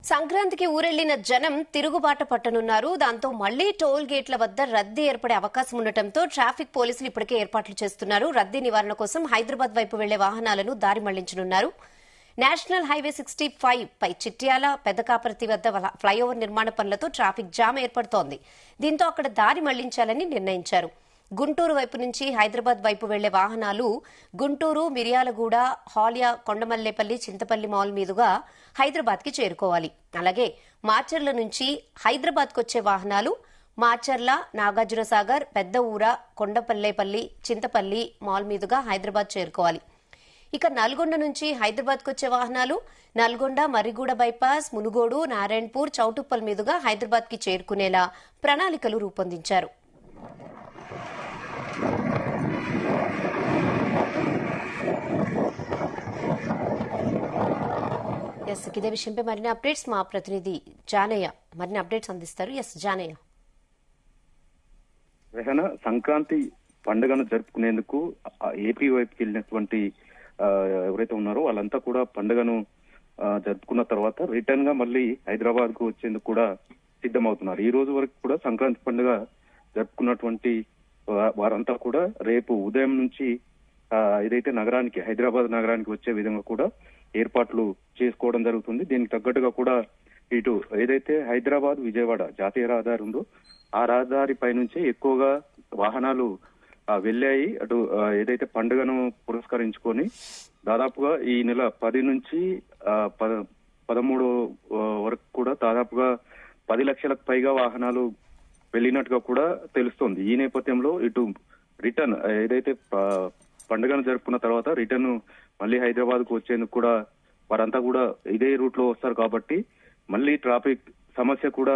సంక్రాంతికి ఊరెళ్లిన జనం తిరుగుబాట పట్టనున్నారు. దాంతో మళ్లీ టోల్ గేట్ల వద్ద రద్దీ ఏర్పడే అవకాశం ఉండటంతో ట్రాఫిక్ పోలీసులు ఇప్పటికే ఏర్పాట్లు చేస్తున్నారు. రద్దీ నివారణ కోసం హైదరాబాద్ వైపు వెళ్లే వాహనాలను దారి మళ్లించనున్నారు. నేషనల్ హైవే 65 పై చిట్యాల పెద్దకాపర్తి వద్ద ఫ్లైఓవర్ నిర్మాణ పనులతో ట్రాఫిక్ జామ్ ఏర్పడుతోంది. దీంతో అక్కడ దారి మళ్లించాలని నిర్ణయించారు. గుంటూరు వైపు నుంచి హైదరాబాద్ వైపు వెళ్లే వాహనాలు గుంటూరు, మిర్యాలగూడ, హాలియా, కొండమల్లేపల్లి, చింతపల్లి మాల్ మీదుగా హైదరాబాద్ కి చేరుకోవాలి. అలాగే మాచర్ల నుంచి హైదరాబాద్ కొచ్చే వాహనాలు మాచర్ల, నాగార్జునసాగర్, పెద్ద ఊర, కొండపల్లేపల్లి, చింతపల్లి మాల్ మీదుగా హైదరాబాద్ చేరుకోవాలి. ఇక నల్గొండ నుంచి హైదరాబాద్ కొచ్చే వాహనాలు నల్గొండ, మర్రిగూడ బైపాస్, మునుగోడు, నారాయణపూర్, చౌటుప్పల్ మీదుగా హైదరాబాద్ కి చేరుకునేలా ప్రణాళికలు రూపొందించారు. ఇదే విషయంపై మరిన్ని అప్డేట్స్ మా ప్రతినిధి జానయ్య మరిన్ని అప్డేట్స్ అందిస్తారు. జానయ్య. సంక్రాంతి పండుగను జరుపుకునేందుకు ఏపీ వైపుకి వెళ్ళినటువంటి ఎవరైతే ఉన్నారో వాళ్ళంతా కూడా పండుగను జరుపుకున్న తర్వాత రిటర్న్ గా మళ్ళీ హైదరాబాద్ కు వచ్చేందుకు కూడా సిద్ధమవుతున్నారు. ఈ రోజు వరకు కూడా సంక్రాంతి పండుగ జరుపుకున్నటువంటి వారంతా కూడా రేపు ఉదయం నుంచి ఏదైతే నగరానికి, హైదరాబాద్ నగరానికి వచ్చే విధంగా కూడా ఏర్పాట్లు చేసుకోవడం జరుగుతుంది. దీనికి తగ్గట్టుగా కూడా ఇటు ఏదైతే హైదరాబాద్ విజయవాడ జాతీయ రహదారి ఉందో ఆ రహదారి పై నుంచి ఎక్కువగా వాహనాలు వెళ్ళాయి. అటు ఏదైతే పండుగను పురస్కరించుకొని దాదాపుగా ఈ నెల 10 నుంచి 13 వరకు కూడా దాదాపుగా 10 లక్షలకు పైగా వాహనాలు వెళ్ళినట్టుగా కూడా తెలుస్తోంది. ఈ నేపథ్యంలో ఇటు రిటర్న్ ఏదైతే పండుగను జరుపుకున్న తర్వాత రిటర్న్ మళ్ళీ హైదరాబాద్ కు వచ్చేందుకు కూడా వారంతా కూడా ఇదే రూట్ లో వస్తారు కాబట్టి మళ్ళీ ట్రాఫిక్ సమస్య కూడా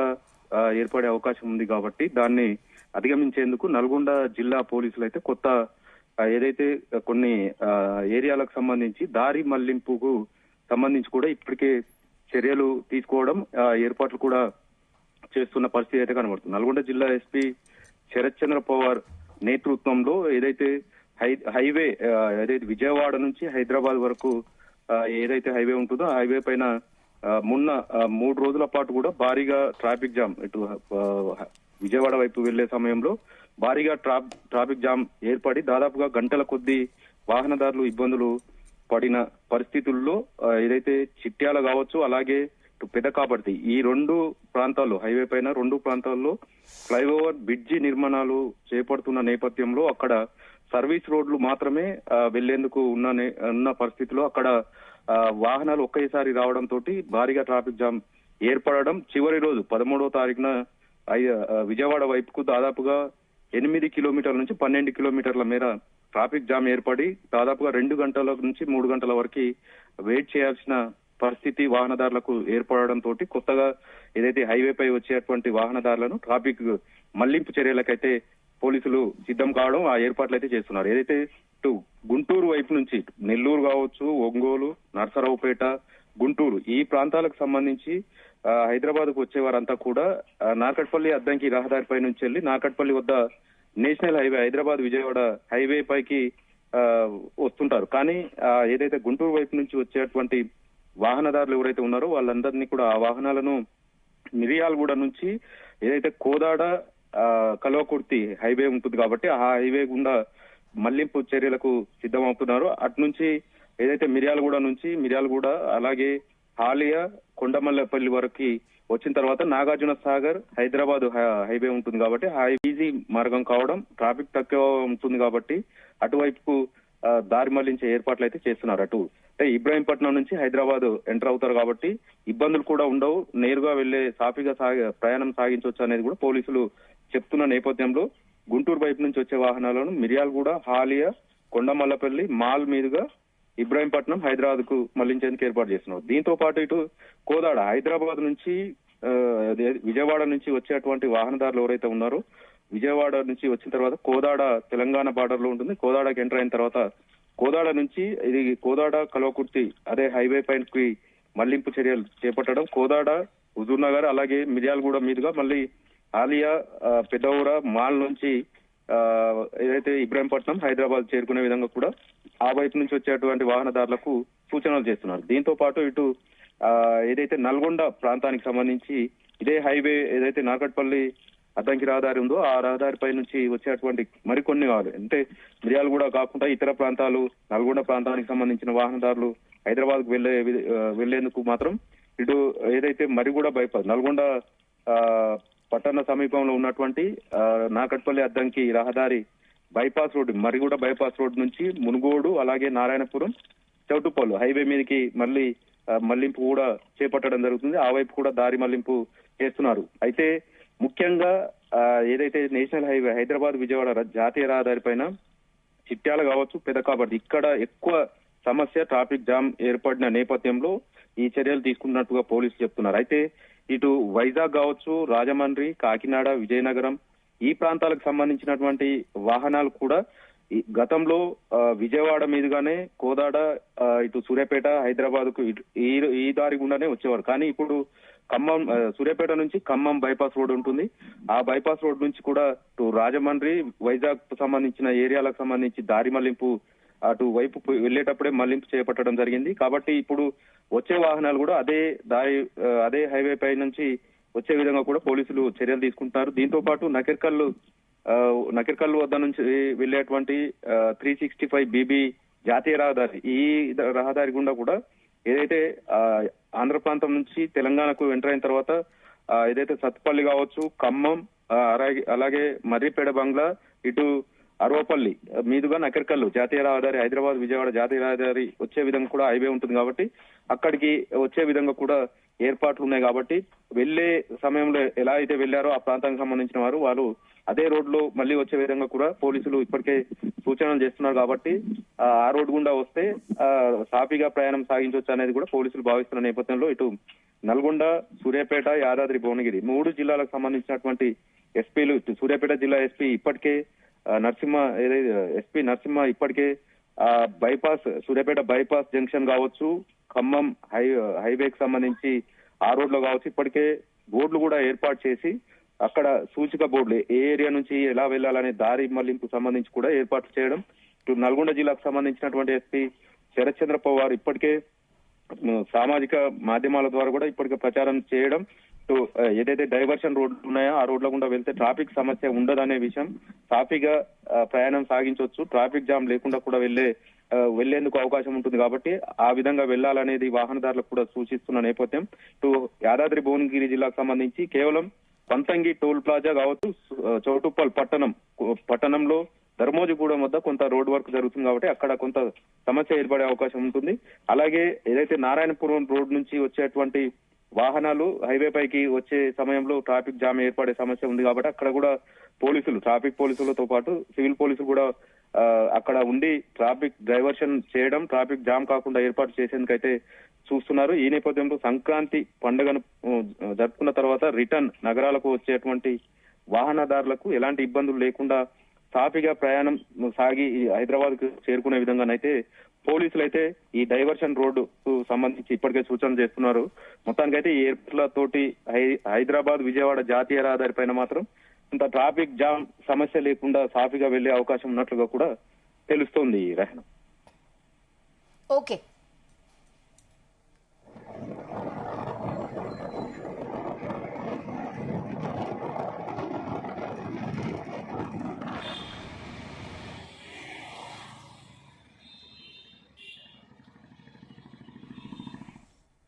ఏర్పడే అవకాశం ఉంది. కాబట్టి దాన్ని అధిగమించేందుకు నల్గొండ జిల్లా పోలీసులు అయితే కొత్త ఏదైతే కొన్ని ఏరియాలకు సంబంధించి దారి మళ్లింపుకు సంబంధించి కూడా ఇప్పటికే చర్యలు తీసుకోవడం, ఏర్పాట్లు కూడా చేస్తున్న పరిస్థితి అయితే కనబడుతుంది. నల్గొండ జిల్లా ఎస్పీ శరత్ చంద్ర పవార్ నేతృత్వంలో ఏదైతే హైవే ఏదైతే విజయవాడ నుంచి హైదరాబాద్ వరకు ఏదైతే హైవే ఉంటుందో ఆ హైవే పైన మొన్న 3 రోజుల పాటు కూడా భారీగా ట్రాఫిక్ జామ్, ఇటు విజయవాడ వైపు వెళ్లే సమయంలో భారీగా ట్రాఫిక్ జామ్ ఏర్పడి దాదాపుగా గంటల కొద్దీ వాహనదారులు ఇబ్బందులు పడిన పరిస్థితుల్లో ఏదైతే చిట్యాల కావచ్చు, అలాగే పెదకాపర్తి ఈ 2 ప్రాంతాల్లో, హైవే పైన 2 ప్రాంతాల్లో ఫ్లైఓవర్ బ్రిడ్జి నిర్మాణాలు చేపడుతున్న నేపథ్యంలో అక్కడ సర్వీస్ రోడ్లు మాత్రమే వెళ్లేందుకు ఉన్న పరిస్థితిలో అక్కడ వాహనాలు ఒకేసారి రావడంతో భారీగా ట్రాఫిక్ జామ్ ఏర్పడడం, చివరి రోజు 13వ తారీఖున విజయవాడ వైపుకు దాదాపుగా 8 కిలోమీటర్ల నుంచి 12 కిలోమీటర్ల మేర ట్రాఫిక్ జామ్ ఏర్పడి దాదాపుగా 2 గంటల నుంచి 3 గంటల వరకు వెయిట్ చేయాల్సిన పరిస్థితి వాహనదారులకు ఏర్పడడంతో కొత్తగా ఏదైతే హైవేపై వచ్చేటువంటి వాహనదారులను ట్రాఫిక్ మళ్లింపు చర్యలకైతే పోలీసులు సిద్ధం కావడం, ఆ ఏర్పాట్లు అయితే చేస్తున్నారు. ఏదైతే ఇటు గుంటూరు వైపు నుంచి నెల్లూరు కావచ్చు, ఒంగోలు, నర్సరావుపేట, గుంటూరు ఈ ప్రాంతాలకు సంబంధించి హైదరాబాద్ కు వచ్చేవారంతా కూడా నార్కట్పల్లి అద్దంకి రహదారిపై నుంచి వెళ్లి నార్కట్పల్లి వద్ద national highway Hyderabad Vijayawada highway పైకి వస్తుంటారు. కానీ ఏదైతే గుంటూరు వైపు నుంచి వచ్చేటువంటి వాహనదారులు ఎవరైతే ఉన్నారో వాళ్ళందరినీ కూడా ఆ వాహనాలను మిర్యాలగూడ నుంచి ఏదైతే కోదాడ కల్వకుర్తి హైవే ఉంటుంది కాబట్టి ఆ హైవే గుండా మళ్లింపు చర్యలకు సిద్ధమవుతున్నారు. అటు నుంచి ఏదైతే మిర్యాలగూడ అలాగే హాలియా, కొండమల్లపల్లి వరకు వచ్చిన తర్వాత నాగార్జున సాగర్ హైదరాబాద్ హైవే ఉంటుంది కాబట్టి ఈజీ మార్గం కావడం, ట్రాఫిక్ తక్కువ ఉంటుంది కాబట్టి అటువైపుకు దారి మళ్లించే ఏర్పాట్లు అయితే చేస్తున్నారు. అటు అంటే ఇబ్రాహీంపట్నం నుంచి హైదరాబాద్ ఎంటర్ అవుతారు కాబట్టి ఇబ్బందులు కూడా ఉండవు, నేరుగా వెళ్లే సాఫీగా ప్రయాణం సాగించవచ్చు అనేది కూడా పోలీసులు చెప్తున్న నేపథ్యంలో గుంటూరు వైపు నుంచి వచ్చే వాహనాలను మిర్యాలగూడ, హాలియా, కొండమల్లపల్లి మాల్ మీదుగా ఇబ్రాహీంపట్నం హైదరాబాద్ కు మళ్లించేందుకు ఏర్పాటు చేస్తున్నారు. దీంతో పాటు ఇటు కోదాడ హైదరాబాద్ నుంచి విజయవాడ నుంచి వచ్చేటువంటి వాహనదారులు ఎవరైతే ఉన్నారో విజయవాడ నుంచి వచ్చిన తర్వాత కోదాడ తెలంగాణ బార్డర్ లో ఉంటుంది. కోదాడకి ఎంటర్ అయిన తర్వాత కోదాడ నుంచి ఇది కోదాడ కల్వకుర్తి అదే హైవే పైనకి మళ్లింపు చర్యలు చేపట్టడం, కోదాడ, హుజూర్ నగర్ అలాగే మిర్యాలగూడ మీదుగా మళ్ళీ ఆలియా, పెద్దఊర మాల్ నుంచి ఏదైతే ఇబ్రాహీంపట్నం హైదరాబాద్ చేరుకునే విధంగా కూడా ఆ వైపు నుంచి వచ్చేటువంటి వాహనదారులకు సూచనలు చేస్తున్నారు. దీంతో పాటు ఇటు ఏదైతే నల్గొండ ప్రాంతానికి సంబంధించి ఇదే హైవే ఏదైతే నార్కట్పల్లి అద్దంకి రహదారి ఉందో ఆ రహదారిపై నుంచి వచ్చేటువంటి మరికొన్ని కావాలి అంటే మిర్యాలగూడ కాకుండా ఇతర ప్రాంతాలు నల్గొండ ప్రాంతానికి సంబంధించిన వాహనదారులు హైదరాబాద్ కు వెళ్లేందుకు మాత్రం ఇటు ఏదైతే మరిగూడ బైపాస్ నల్గొండ పట్టణ సమీపంలో ఉన్నటువంటి నాకట్పల్లి అద్దంకి రహదారి bypass road Mariguda bypass road నుంచి మునుగోడు అలాగే నారాయణపురం చౌటుపల్లి హైవే మీదకి మళ్లింపు కూడా చేపట్టడం జరుగుతుంది. ఆ వైపు కూడా దారి మళ్లింపు చేస్తున్నారు. అయితే ముఖ్యంగా ఏదైతే నేషనల్ హైవే హైదరాబాద్ విజయవాడ జాతీయ రహదారి పైన చిట్యాల కావచ్చు పెదకాబర్తి ఇక్కడ ఎక్కువ సమస్య ట్రాఫిక్ జామ్ ఏర్పడిన నేపథ్యంలో ఈ చర్యలు తీసుకున్నట్టుగా పోలీసులు చెప్తున్నారు. అయితే ఇటు వైజాగ్ కావచ్చు రాజమండ్రి కాకినాడ విజయనగరం ఈ ప్రాంతాలకు సంబంధించినటువంటి వాహనాలు కూడా గతంలో విజయవాడ మీదుగానే కోదాడ ఇటు సూర్యాపేట హైదరాబాద్ కు ఈ దారి గుండానే వచ్చేవారు. కానీ ఇప్పుడు ఖమ్మం సూర్యాపేట నుంచి ఖమ్మం బైపాస్ రోడ్ ఉంటుంది. ఆ బైపాస్ రోడ్ నుంచి కూడా ఇటు రాజమండ్రి వైజాగ్ సంబంధించిన ఏరియాలకు సంబంధించి దారి మళ్లింపు అటు వైపు వెళ్లేటప్పుడే మళ్లింపు చేపట్టడం జరిగింది. కాబట్టి ఇప్పుడు వచ్చే వాహనాలు కూడా అదే హైవే పై నుంచి వచ్చే విధంగా కూడా పోలీసులు చర్యలు తీసుకుంటున్నారు. దీంతో పాటు నకిర్కల్లు వద్ద నుంచి వెళ్లేటువంటి 365 BB జాతీయ రహదారి ఈ రహదారి గుండా కూడా ఏదైతే ఆంధ్ర ప్రాంతం నుంచి తెలంగాణకు ఎంటర్ అయిన తర్వాత ఏదైతే సత్తుపల్లి కావచ్చు ఖమ్మం అలాగే మర్రిపేడ బంగ్లా ఇటు అరవపల్లి మీదుగా నకిర్కల్లు జాతీయ రహదారి హైదరాబాద్ విజయవాడ జాతీయ రహదారి వచ్చే విధంగా కూడా హైవే ఉంటుంది. కాబట్టి అక్కడికి వచ్చే విధంగా కూడా ఏర్పాట్లు ఉన్నాయి. కాబట్టి వెళ్లే సమయంలో ఎలా అయితే వెళ్లారో ఆ ప్రాంతానికి సంబంధించిన వారు అదే రోడ్ లో మళ్లీ వచ్చే విధంగా కూడా పోలీసులు ఇప్పటికే సూచనలు చేస్తున్నారు. కాబట్టి ఆ రోడ్ గుండా వస్తే సాఫీగా ప్రయాణం సాగించవచ్చు అనేది కూడా పోలీసులు భావిస్తున్న నేపథ్యంలో ఇటు నల్గొండ సూర్యాపేట యాదాద్రి భువనగిరి 3 జిల్లాలకు సంబంధించినటువంటి ఎస్పీలు ఇటు సూర్యాపేట జిల్లా ఎస్పీ ఇప్పటికే ఎస్పీ నరసింహ ఇప్పటికే బైపాస్ సూర్యాపేట బైపాస్ జంక్షన్ కావచ్చు ఖమ్మం హైవేకి సంబంధించి ఆ రోడ్ లో కావచ్చు ఇప్పటికే బోర్డులు కూడా ఏర్పాటు చేసి అక్కడ సూచిక బోర్డులు ఏ ఏరియా నుంచి ఎలా వెళ్లాలనే దారి మళ్లింపు సంబంధించి కూడా ఏర్పాట్లు చేయడం ఇటు నల్గొండ జిల్లాకు సంబంధించినటువంటి ఎస్పీ శరత్ చంద్ర పవార్ ఇప్పటికే సామాజిక మాధ్యమాల ద్వారా కూడా ఇప్పటికే ప్రచారం చేయడం ఇటు ఏదైతే డైవర్షన్ రోడ్లు ఉన్నాయో ఆ రోడ్ల గుండా వెళ్తే ట్రాఫిక్ సమస్య ఉండదనే విషయం సాఫీగా ప్రయాణం సాగించవచ్చు ట్రాఫిక్ జామ్ లేకుండా కూడా వెళ్లేందుకు అవకాశం ఉంటుంది. కాబట్టి ఆ విధంగా వెళ్లాలనేది వాహనదారులకు కూడా సూచిస్తున్న నేపథ్యం ఇటు యాదాద్రి భువనగిరి జిల్లాకు సంబంధించి కేవలం పంతంగి టోల్ ప్లాజా కావచ్చు చౌటుప్పల్ పట్టణంలో ధర్మోజిగూడెం వద్ద కొంత రోడ్ వర్క్ జరుగుతుంది కాబట్టి అక్కడ కొంత సమస్య ఏర్పడే అవకాశం ఉంటుంది. అలాగే ఏదైతే నారాయణపురం రోడ్ నుంచి వచ్చేటువంటి వాహనాలు హైవే పైకి వచ్చే సమయంలో ట్రాఫిక్ జామ్ ఏర్పడే సమస్య ఉంది కాబట్టి అక్కడ కూడా ట్రాఫిక్ పోలీసులతో పాటు సివిల్ పోలీసులు కూడా అక్కడ ఉండి ట్రాఫిక్ డైవర్షన్ చేయడం ట్రాఫిక్ జామ్ కాకుండా ఏర్పాటు చేసేందుకైతే చూస్తున్నారు. ఈ నేపథ్యంలో సంక్రాంతి పండుగను జరుపుకున్న తర్వాత రిటర్న్ నగరాలకు వచ్చేటువంటి వాహనదారులకు ఎలాంటి ఇబ్బందులు లేకుండా సాఫీగా ప్రయాణం సాగి హైదరాబాద్ కు చేరుకునే విధంగానైతే పోలీసులు అయితే ఈ డైవర్షన్ రోడ్డు సంబంధించి ఇప్పటికే సూచనలు చేస్తున్నారు. మొత్తానికైతే ఈ ఏర్పాట్లతోటి హైదరాబాద్ విజయవాడ జాతీయ రహదారి పైన మాత్రం ఇంత ట్రాఫిక్ జామ్ సమస్య లేకుండా సాఫీగా వెళ్లే అవకాశం ఉన్నట్లుగా కూడా తెలుస్తోంది. ఓకే.